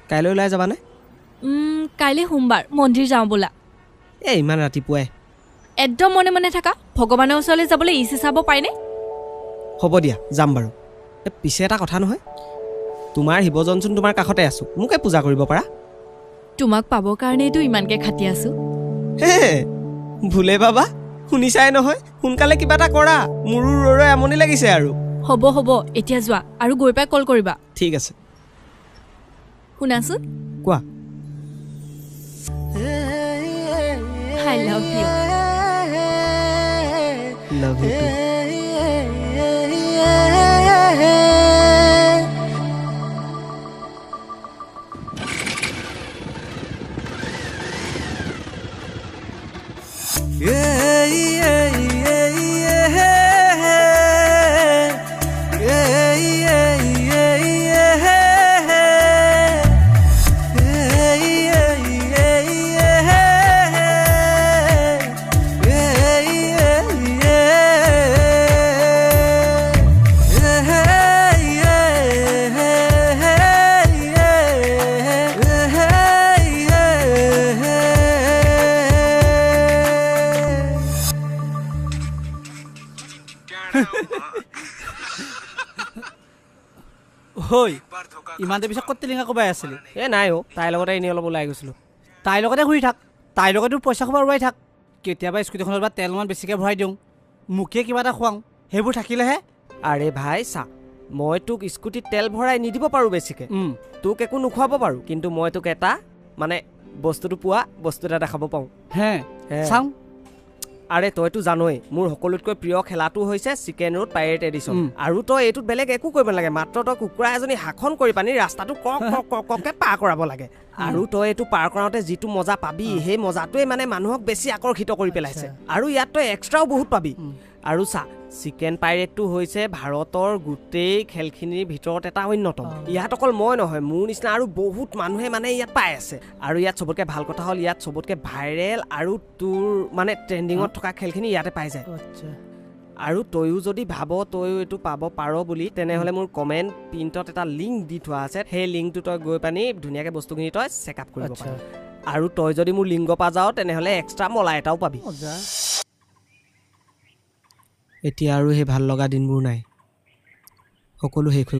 কাইলৈ ওলাই যাবানে? কাইলৈ সোমবাৰ মন্দিৰ যাওঁ বোলা। এই ইমান ৰাতিপুৱাই একদম মনে মনে থাকা। ভগৱানৰ ওচৰলৈ যাবলৈ ইচ্ছা চাব পাইনে? হ'ব দিয়া যাম বাৰু। পিছে এটা কথা নহয়, তোমাৰ শিৱজনচোন তোমাৰ কাষতে আছো, মোকে পূজা কৰিব পাৰা। তোমাক পাবৰ কাৰণেইতো ইমানকৈ খাটি আছো। হে ভুলে বাবা, শুনিছাই নহয়, সোনকালে কিবা এটা কৰা, মোৰো ৰৈ আমনি লাগিছে আৰু। হ'ব হ'ব, এতিয়া যোৱা আৰু গৈ পাই কল কৰিবা। ঠিক আছে। শুনাচোন, কোৱা। I love you. Love you too. হই ইমান দেৰি পিছত ক'ত টেলিঙা ক'বাই আছিলি? নাই তাইৰ লগতে এনেই অলপ ওলাই গৈছিলোঁ। তাইৰ লগতে ঘূৰি থাক, তাইৰ লগতে পইচা খোবা উৰুৱাই থাক। কেতিয়াবা স্কুটিখনত বা তেল অলপমান বেছিকৈ ভৰাই দিওঁ, মোকে কিবা এটা খুৱাওঁ, সেইবোৰ থাকিলেহে। আৰে ভাই চা, মই তোক স্কুটিত তেল ভৰাই নিদিব পাৰোঁ বেছিকৈ, তোক একো নোখোৱাব পাৰোঁ, কিন্তু মই তোক এটা মানে বস্তুটো পোৱা বস্তু এটা দেখাব পাওঁ। হে চাওঁ। আৰে তইতো জানই মোৰ সকলোতকৈ প্ৰিয় খেলাটো হৈছে চিকেন ৰোড পাইৰেট এডিশ্যন। আৰু তই এইটোত বেলেগ একো কৰিব নালাগে, মাত্ৰ তই কুকুৰা এজনী শাসন কৰি পানি ৰাস্তাটো ককে পাৰ কৰাব লাগে। আৰু তই এইটো পাৰ কৰাওঁতে যিটো মজা পাবি, সেই মজাটোৱে মানে মানুহক বেছি আকৰ্ষিত কৰি পেলাইছে। আৰু ইয়াত তই এক্সট্ৰাও বহুত পাবি। আৰু চা, চিকেন পাইৰেটটো হৈছে ভাৰতৰ গোটেই খেলখিনিৰ ভিতৰত এটা অন্যতম। ইয়াত অকল মই নহয়, মোৰ নিচিনা আৰু বহুত মানুহে মানে ইয়াত পাই আছে। আৰু ইয়াত চবতকৈ ভাল কথা হ'ল, ইয়াত চবতকৈ ভাইৰেল আৰু তোৰ মানে ট্ৰেণ্ডিঙত থকা খেলখিনি ইয়াতে পাই যায়। আৰু তয়ো যদি ভাব তয়ো এইটো পাব পাৰ বুলি, তেনেহ'লে মোৰ কমেণ্ট প্ৰিণ্টত এটা লিংক দি থোৱা আছে, সেই লিংকটো তই গৈ পানি ধুনীয়াকৈ বস্তুখিনি তই চেক আপ কৰিব পাৰ। আৰু তই যদি মোৰ লিংকৰ পৰা যাৱ, তেনেহ'লে এক্সট্ৰা মলা এটাও পাবি। এতিয়া আৰু সেই ভাল লগা দিনবোৰ নাই, সকলো শেষ হৈ